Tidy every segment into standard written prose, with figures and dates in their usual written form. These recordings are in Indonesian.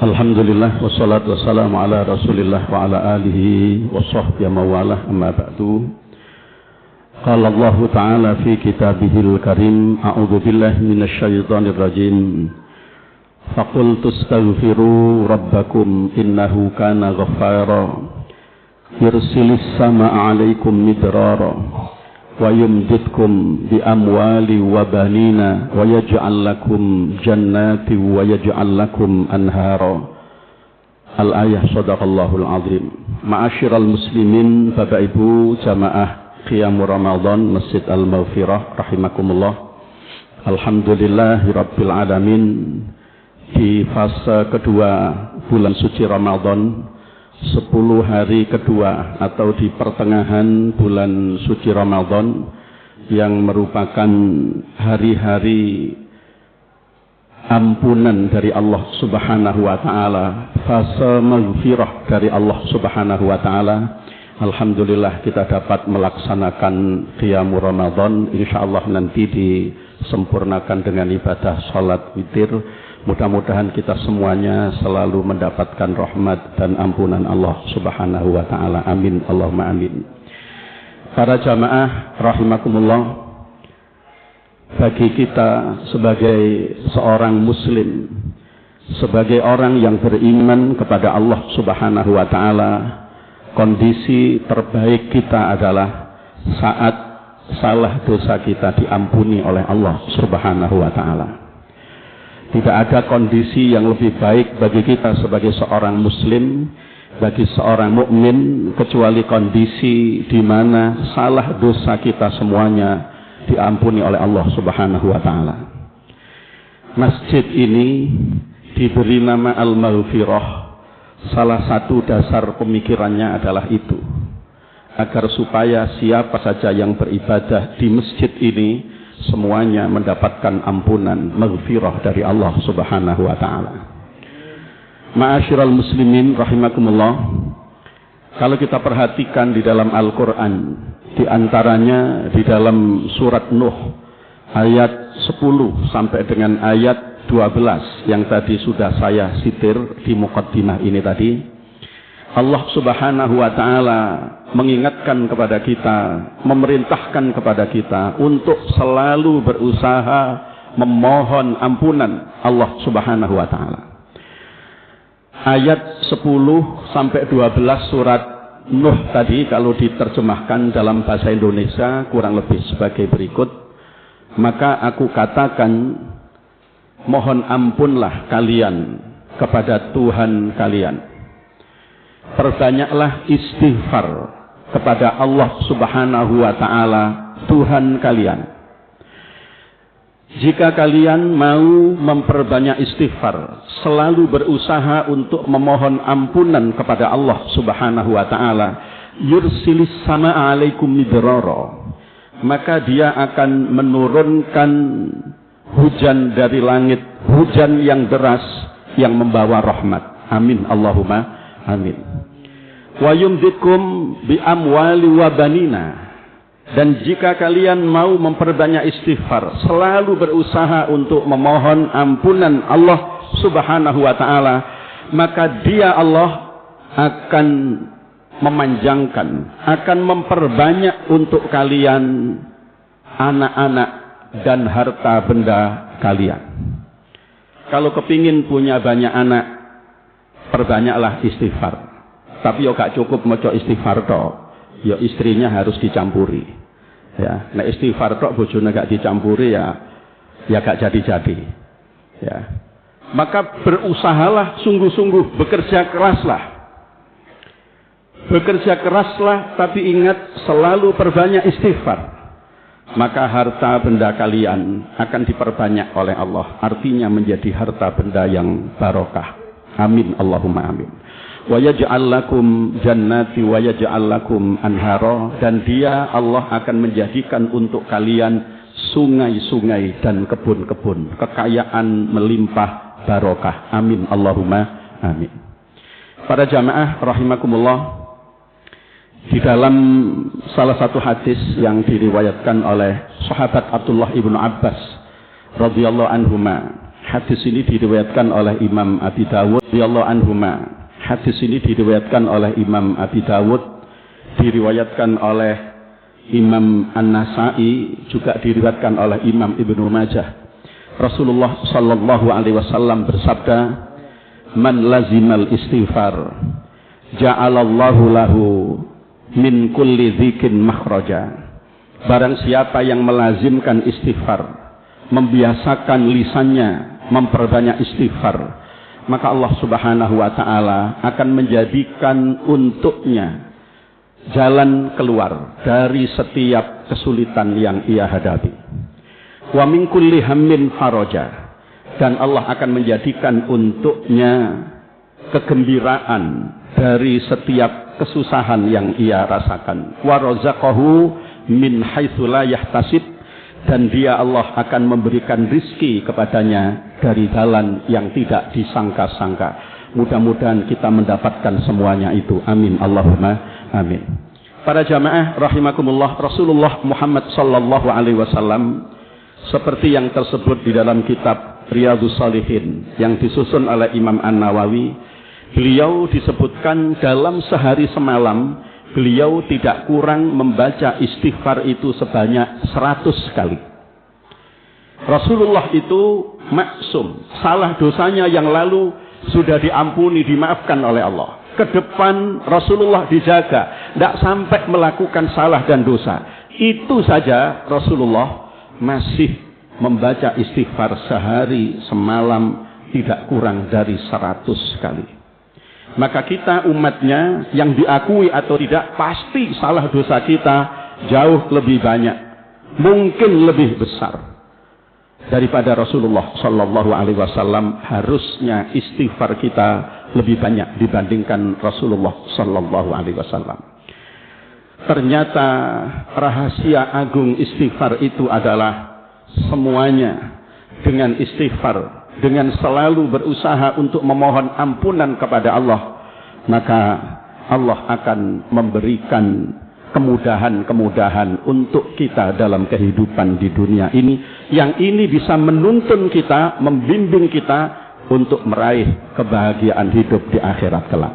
Alhamdulillah wassalatu wassalamu ala Rasulillah wa ala alihi wa sahbihi mawalah amma ba'du. Qala Allah Ta'ala fi kitabihil karim, a'udzu billahi minasy syaithanir rajim. Faqul tastaghfiru rabbakum innahu kana ghaffara yursilis samaa'a 'alaikum midrara wa yumditkum bi amwali wa banina wa yaj'al lakum jannati wa yaj'al lakum anhara. Al-ayah. Shadaqallahul azim. Ma'asyiral muslimin, Bapak Ibu jamaah Qiyamul Ramadan Masjid Al-Maghfirah rahimakumullah. Alhamdulillahi rabbil alamin. Di fase kedua bulan suci Ramadan, 10 hari kedua atau di pertengahan bulan suci Ramadan yang merupakan hari-hari ampunan dari Allah Subhanahu wa taala, fase maghfirah dari Allah Subhanahu wa taala. Alhamdulillah kita dapat melaksanakan qiyamul Ramadan, insyaallah nanti disempurnakan dengan ibadah salat witir. Mudah-mudahan kita semuanya selalu mendapatkan rahmat dan ampunan Allah Subhanahu wa taala. Amin Allahumma amin. Para jamaah rahimakumullah, bagi kita sebagai seorang muslim, sebagai orang yang beriman kepada Allah Subhanahu wa taala, kondisi terbaik kita adalah saat salah dosa kita diampuni oleh Allah Subhanahu wa taala. Tidak ada kondisi yang lebih baik bagi kita sebagai seorang muslim, bagi seorang mukmin, kecuali kondisi di mana salah dosa kita semuanya diampuni oleh Allah Subhanahu wa taala. Masjid ini diberi nama Al-Maghfirah. Salah satu dasar pemikirannya adalah itu, agar supaya siapa saja yang beribadah di masjid ini semuanya mendapatkan ampunan, maghfirah dari Allah Subhanahu wa taala. Ma'asyiral muslimin rahimakumullah, kalau kita perhatikan di dalam Al-Qur'an, di antaranya di dalam surat Nuh ayat 10 sampai dengan ayat 12 yang tadi sudah saya sitir di muqaddimah ini tadi, Allah Subhanahu wa taala mengingatkan kepada kita, memerintahkan kepada kita untuk selalu berusaha memohon ampunan Allah Subhanahu wa taala. Ayat 10 sampai 12 surat Nuh tadi kalau diterjemahkan dalam bahasa Indonesia kurang lebih sebagai berikut. Maka aku katakan, mohon ampunlah kalian kepada Tuhan kalian. Perbanyaklah istighfar kepada Allah Subhanahu wa taala, Tuhan kalian. Jika kalian mau memperbanyak istighfar, selalu berusaha untuk memohon ampunan kepada Allah Subhanahu wa taala, yursilis samaa'a 'alaikum midrara, maka Dia akan menurunkan hujan dari langit, hujan yang deras yang membawa rahmat. Amin Allahumma amin. Wa yumditkum bi amwali wa banina, dan jika kalian mau memperbanyak istighfar, selalu berusaha untuk memohon ampunan Allah Subhanahu wa taala, maka Dia Allah akan memanjangkan, akan memperbanyak untuk kalian anak-anak dan harta benda kalian. Kalau kepingin punya banyak anak, perbanyaklah istighfar. Tapi yo gak cukup maca istighfar tok, yo istrinya harus dicampuri. Ya, nek istighfar tok bojone gak dicampuri ya gak jadi-jadi. Ya. Maka berusahalah sungguh-sungguh, bekerja keraslah. Bekerja keraslah, tapi ingat selalu perbanyak istighfar. Maka harta benda kalian akan diperbanyak oleh Allah. Artinya menjadi harta benda yang barokah. Amin Allahumma amin. Wa yaj'al lakum jannati wa yaj'al lakum anhara, dan Dia Allah akan menjadikan untuk kalian sungai-sungai dan kebun-kebun, kekayaan melimpah barokah. Amin Allahumma amin. Para jamaah rahimakumullah, di dalam salah satu hadis yang diriwayatkan oleh sahabat Abdullah ibnu Abbas radhiyallahu anhuma, Hadis ini diriwayatkan oleh Imam Abi Dawud radhiyallahu anhuma. Hadis ini diriwayatkan oleh Imam Abi Dawud, diriwayatkan oleh Imam An-Nasa'i, juga diriwayatkan oleh Imam Ibnu Majah. Rasulullah sallallahu alaihi wasallam bersabda, "Man lazimal istighfar, ja'alallahu lahu min kulli dzikin makhraja." Barang siapa yang melazimkan istighfar, membiasakan lisannya memperbanyak istighfar, maka Allah Subhanahu wa taala akan menjadikan untuknya jalan keluar dari setiap kesulitan yang ia hadapi. Wa min kulli hammin faraja, dan Allah akan menjadikan untuknya kegembiraan dari setiap kesusahan yang ia rasakan. Wa razaqahu min haitsu la yahtasib, dan dia Allah akan memberikan rizki kepadanya dari jalan yang tidak disangka-sangka. Mudah-mudahan kita mendapatkan semuanya itu. Amin Allahumma amin. Para jamaah rahimakumullah, Rasulullah Muhammad sallallahu alaihi wasallam seperti yang tersebut di dalam kitab Riyadhus Shalihin yang disusun oleh Imam An-Nawawi, beliau disebutkan dalam sehari semalam beliau tidak kurang membaca istighfar itu sebanyak 100 kali. Rasulullah itu maksum, salah dosanya yang lalu sudah diampuni, dimaafkan oleh Allah. Ke depan Rasulullah dijaga, tidak sampai melakukan salah dan dosa. Itu saja Rasulullah masih membaca istighfar sehari semalam tidak kurang dari 100 kali. Maka kita umatnya yang diakui atau tidak, pasti salah dosa kita jauh lebih banyak, mungkin lebih besar daripada Rasulullah Sallallahu Alaihi Wasallam. Harusnya istighfar kita lebih banyak dibandingkan Rasulullah Sallallahu Alaihi Wasallam. Ternyata rahasia agung istighfar itu adalah semuanya dengan istighfar, dengan selalu berusaha untuk memohon ampunan kepada Allah, maka Allah akan memberikan kemudahan-kemudahan untuk kita dalam kehidupan di dunia ini, yang ini bisa menuntun kita, membimbing kita untuk meraih kebahagiaan hidup di akhirat kelak.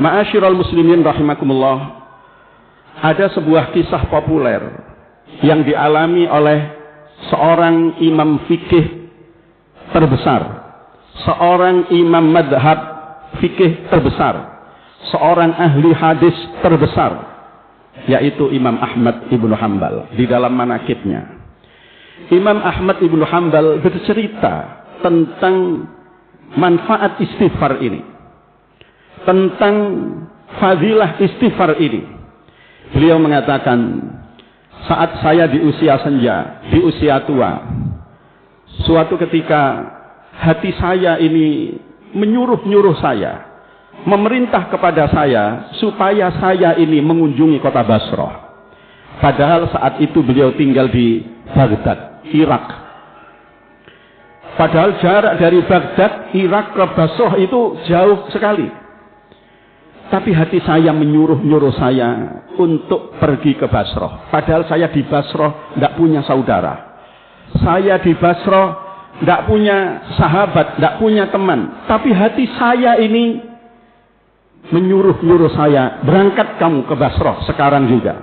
Ma'asyiral muslimin rahimakumullah, ada sebuah kisah populer yang dialami oleh seorang imam fikih terbesar, seorang imam madhab fikih terbesar, seorang ahli hadis terbesar, yaitu Imam Ahmad ibnu Hanbal. Di dalam manaqibnya, Imam Ahmad ibnu Hanbal bercerita tentang manfaat istighfar ini, tentang fadilah istighfar ini. Beliau mengatakan, saat saya di usia senja, di usia tua, suatu ketika hati saya ini menyuruh saya, memerintah kepada saya supaya saya ini mengunjungi kota Basrah. Padahal saat itu beliau tinggal di Baghdad, Irak. Padahal jarak dari Baghdad, Irak ke Basrah itu jauh sekali. Tapi hati saya menyuruh saya untuk pergi ke Basrah. Padahal saya di Basrah tidak punya saudara. Saya di Basrah tidak punya sahabat, tidak punya teman. Tapi hati saya ini menyuruh saya, berangkat kamu ke Basrah sekarang juga.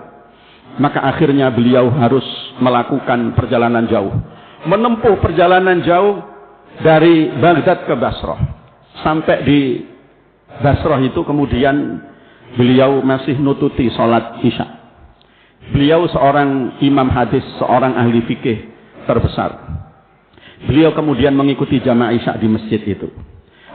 Maka akhirnya beliau harus melakukan perjalanan jauh, menempuh perjalanan jauh dari Baghdad ke Basrah. Sampai di Basrah itu kemudian beliau masih nututi sholat isya. Beliau seorang imam hadis, seorang ahli fikih terbesar. Beliau kemudian mengikuti jamaah isya di masjid itu.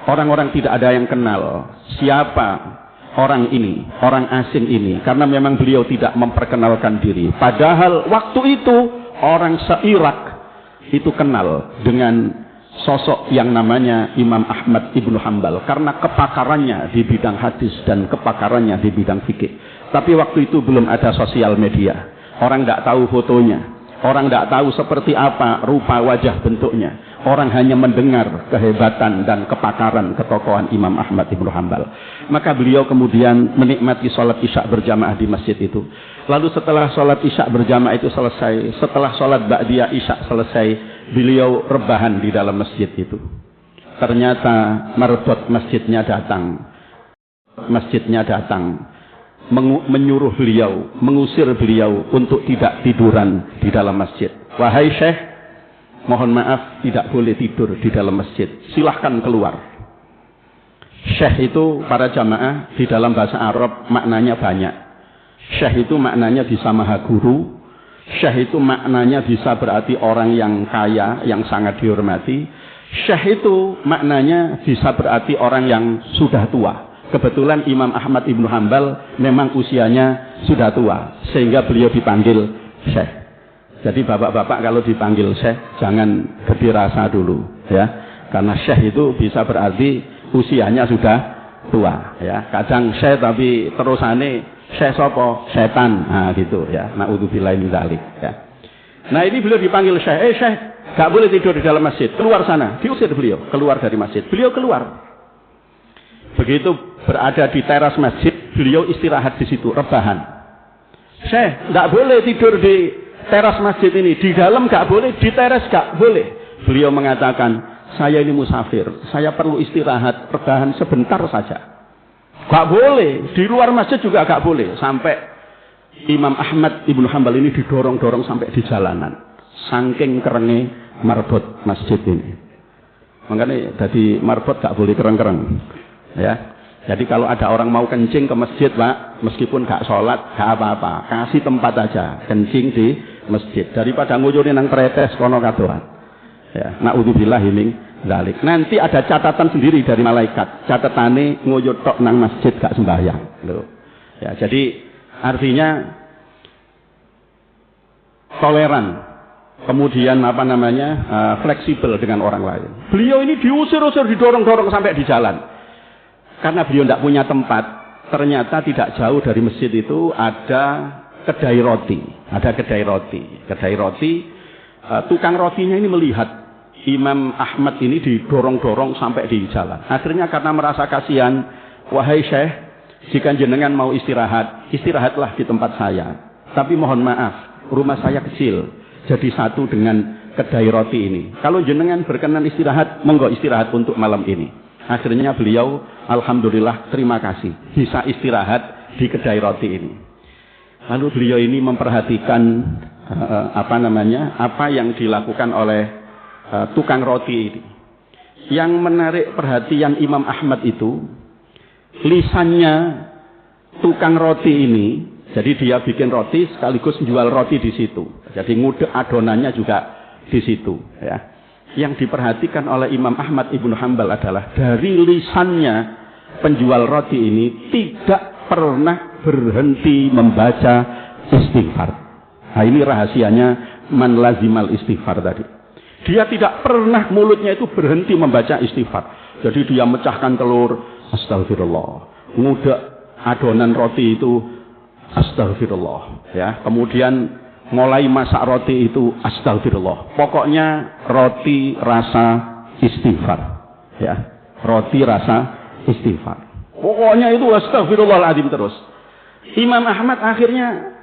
Orang-orang tidak ada yang kenal siapa orang ini, orang asing ini, karena memang beliau tidak memperkenalkan diri. Padahal waktu itu orang se-Irak itu kenal dengan sosok yang namanya Imam Ahmad ibnu Hanbal, karena kepakarannya di bidang hadis dan kepakarannya di bidang fikih. Tapi waktu itu belum ada sosial media. Orang tidak tahu fotonya, orang tidak tahu seperti apa rupa wajah bentuknya. Orang hanya mendengar kehebatan dan kepakaran ketokohan Imam Ahmad Ibnu Hanbal. Maka beliau kemudian menikmati sholat isya berjamaah di masjid itu. Lalu setelah sholat isya berjamaah itu selesai, setelah sholat ba'diyah isya selesai, beliau rebahan di dalam masjid itu. Ternyata marbot masjidnya datang. Menyuruh beliau, mengusir beliau untuk tidak tiduran di dalam masjid. Wahai Syekh, mohon maaf, tidak boleh tidur di dalam masjid. Silahkan keluar. Syekh itu para jamaah di dalam bahasa Arab maknanya banyak. Syekh itu maknanya bisa maha guru. Syekh itu maknanya bisa berarti orang yang kaya, yang sangat dihormati. Syekh itu maknanya bisa berarti orang yang sudah tua. Kebetulan Imam Ahmad Ibnu Hanbal memang usianya sudah tua, sehingga beliau dipanggil Syekh. Jadi bapak-bapak kalau dipanggil Syekh jangan gede rasa dulu, ya, karena Syekh itu bisa berarti usianya sudah tua, ya. Kadang Syekh tapi terusane Syekh sopo, setan, nah gitu, ya. Naudzubillahi min dzalik, ya. Nah ini beliau dipanggil Syekh, Syekh, gak boleh tidur di dalam masjid, keluar sana, diusir beliau, keluar dari masjid, beliau keluar. Begitu berada di teras masjid, beliau istirahat di situ, rebahan. Syekh, nggak boleh tidur di teras masjid ini, di dalam nggak boleh, di teras nggak boleh. Beliau mengatakan, saya ini musafir, saya perlu istirahat, rebahan sebentar saja. Nggak boleh, di luar masjid juga nggak boleh. Sampai Imam Ahmad Ibnu Hanbal ini didorong-dorong sampai di jalanan, saking kerenge marbot masjid ini. Makanya jadi marbot nggak boleh kereng-kereng. Ya, jadi kalau ada orang mau kencing ke masjid, Pak, meskipun gak sholat, gak apa-apa, kasih tempat aja kencing di masjid daripada nguyurin nang pretes kono kadoan. Ya, naudzubillah min dzalik. Nanti ada catatan sendiri dari malaikat, catatane nguyut tok nang masjid gak sembahyang. Loh. Ya, jadi artinya toleran, kemudian fleksibel dengan orang lain. Beliau ini diusir-usir, didorong-dorong sampai di jalan. Karena beliau tidak punya tempat, ternyata tidak jauh dari masjid itu ada kedai roti. Ada kedai roti. Kedai roti, tukang rotinya ini melihat Imam Ahmad ini didorong-dorong sampai di jalan. Akhirnya karena merasa kasihan, wahai Syekh, jika jenengan mau istirahat, istirahatlah di tempat saya. Tapi mohon maaf, rumah saya kecil, jadi satu dengan kedai roti ini. Kalau jenengan berkenan istirahat, monggo istirahat untuk malam ini. Akhirnya beliau, alhamdulillah, terima kasih, bisa istirahat di kedai roti ini. Lalu beliau ini memperhatikan apa yang dilakukan oleh tukang roti ini. Yang menarik perhatian Imam Ahmad itu, lisannya tukang roti ini. Jadi dia bikin roti sekaligus jual roti di situ. Jadi ngudek adonannya juga di situ, ya. Yang diperhatikan oleh Imam Ahmad Ibnu Hanbal adalah dari lisannya penjual roti ini tidak pernah berhenti membaca istighfar. Nah ini rahasianya man lazimal istighfar tadi. Dia tidak pernah mulutnya itu berhenti membaca istighfar. Jadi dia mecahkan telur, astagfirullah. Ngudek adonan roti itu, astagfirullah. Ya, kemudian mulai masak roti itu astagfirullah. Pokoknya roti rasa istighfar. Ya, roti rasa istighfar. Pokoknya itu astagfirullahaladzim terus. Imam Ahmad akhirnya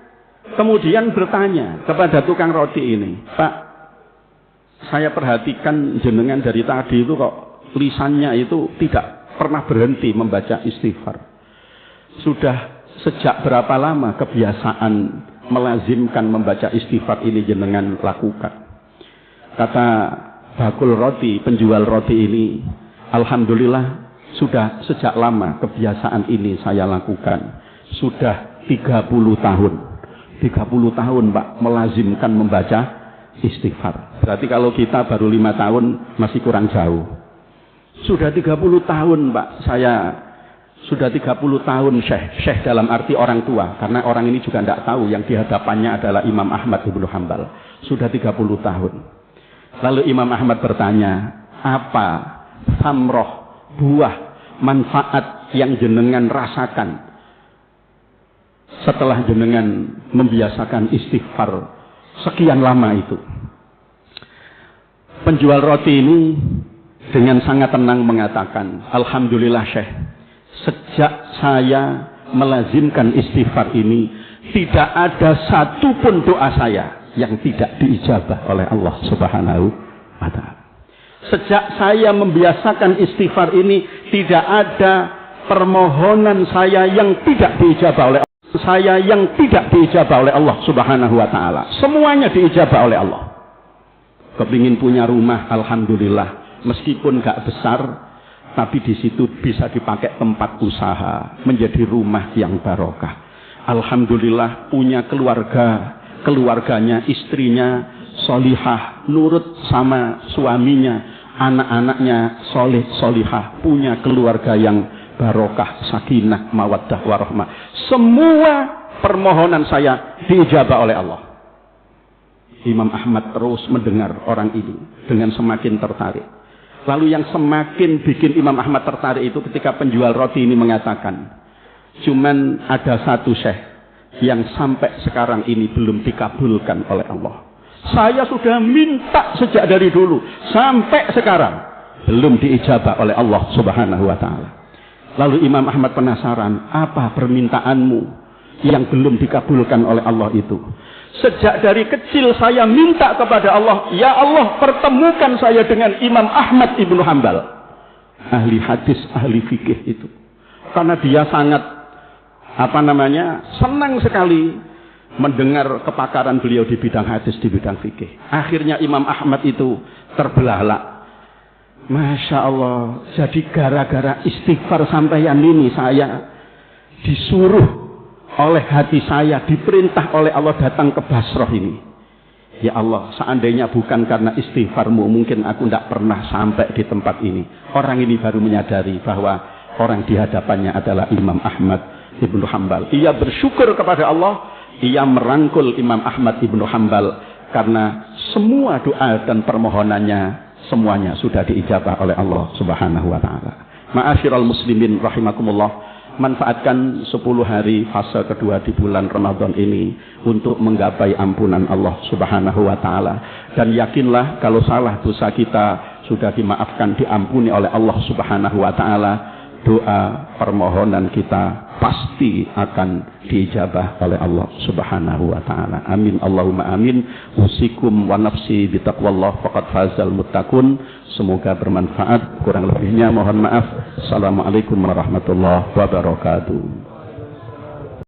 kemudian bertanya kepada tukang roti ini, Pak, saya perhatikan jenengan dari tadi itu kok lisannya itu tidak pernah berhenti membaca istighfar. Sudah sejak berapa lama kebiasaan melazimkan membaca istighfar ini jenengan lakukan? Kata bakul roti, penjual roti ini, alhamdulillah sudah sejak lama kebiasaan ini saya lakukan. Sudah 30 tahun. 30 tahun Pak melazimkan membaca istighfar. Berarti kalau kita baru 5 tahun masih kurang jauh. Sudah 30 tahun Pak saya. Sudah 30 tahun Syekh dalam arti orang tua. Karena orang ini juga tidak tahu yang dihadapannya adalah Imam Ahmad Ibnu Hanbal. Sudah 30 tahun. Lalu Imam Ahmad bertanya, apa samroh, buah, manfaat yang jenengan rasakan setelah jenengan membiasakan istighfar sekian lama itu? Penjual roti ini dengan sangat tenang mengatakan, alhamdulillah Syekh, sejak saya melazimkan istighfar ini, tidak ada satupun doa saya yang tidak diijabah oleh Allah Subhanahu wa ta'ala. Sejak saya membiasakan istighfar ini, tidak ada permohonan saya yang tidak diijabah oleh Allah Subhanahu wa ta'ala. Semuanya diijabah oleh Allah. Kepingin punya rumah, alhamdulillah, meskipun gak besar, tapi di situ bisa dipakai tempat usaha, menjadi rumah yang barokah. Alhamdulillah punya keluarga, keluarganya, istrinya solihah, nurut sama suaminya, anak-anaknya soleh solihah, punya keluarga yang barokah, sakinah, mawaddah, warahmah. Semua permohonan saya diijabah oleh Allah. Imam Ahmad terus mendengar orang ini dengan semakin tertarik. Lalu yang semakin bikin Imam Ahmad tertarik itu ketika penjual roti ini mengatakan, cuman ada satu syekh yang sampai sekarang ini belum dikabulkan oleh Allah. Saya sudah minta sejak dari dulu sampai sekarang belum diijabah oleh Allah Subhanahu wa ta'ala. Lalu Imam Ahmad penasaran, apa permintaanmu yang belum dikabulkan oleh Allah itu? Sejak dari kecil saya minta kepada Allah, ya Allah pertemukan saya dengan Imam Ahmad Ibnu Hanbal, ahli hadis, ahli fikih itu. Karena dia sangat senang sekali mendengar kepakaran beliau di bidang hadis, di bidang fikih. Akhirnya Imam Ahmad itu terbelalak. Masya Allah, jadi gara-gara istighfar sampeyan ini saya disuruh oleh hati saya, diperintah oleh Allah datang ke Basrah ini. Ya Allah, seandainya bukan karena istighfarmu, mungkin aku tidak pernah sampai di tempat ini. Orang ini baru menyadari bahwa orang di hadapannya adalah Imam Ahmad Ibnu Hanbal. Ia bersyukur kepada Allah, ia merangkul Imam Ahmad Ibnu Hanbal karena semua doa dan permohonannya semuanya sudah diijabah oleh Allah Subhanahu wa ta'ala. Ma'asyiral muslimin rahimakumullah, manfaatkan 10 hari fase kedua di bulan Ramadan ini untuk menggapai ampunan Allah Subhanahu wa ta'ala. Dan yakinlah kalau salah dosa kita sudah dimaafkan, diampuni oleh Allah Subhanahu wa ta'ala, doa permohonan kita pasti akan diijabah oleh Allah Subhanahu wa ta'ala. Amin Allahumma amin. Usikum wa nafsi bitaqwallah faqad fazal muttaqun. Semoga bermanfaat, kurang lebihnya mohon maaf. Assalamualaikum warahmatullahi wabarakatuh.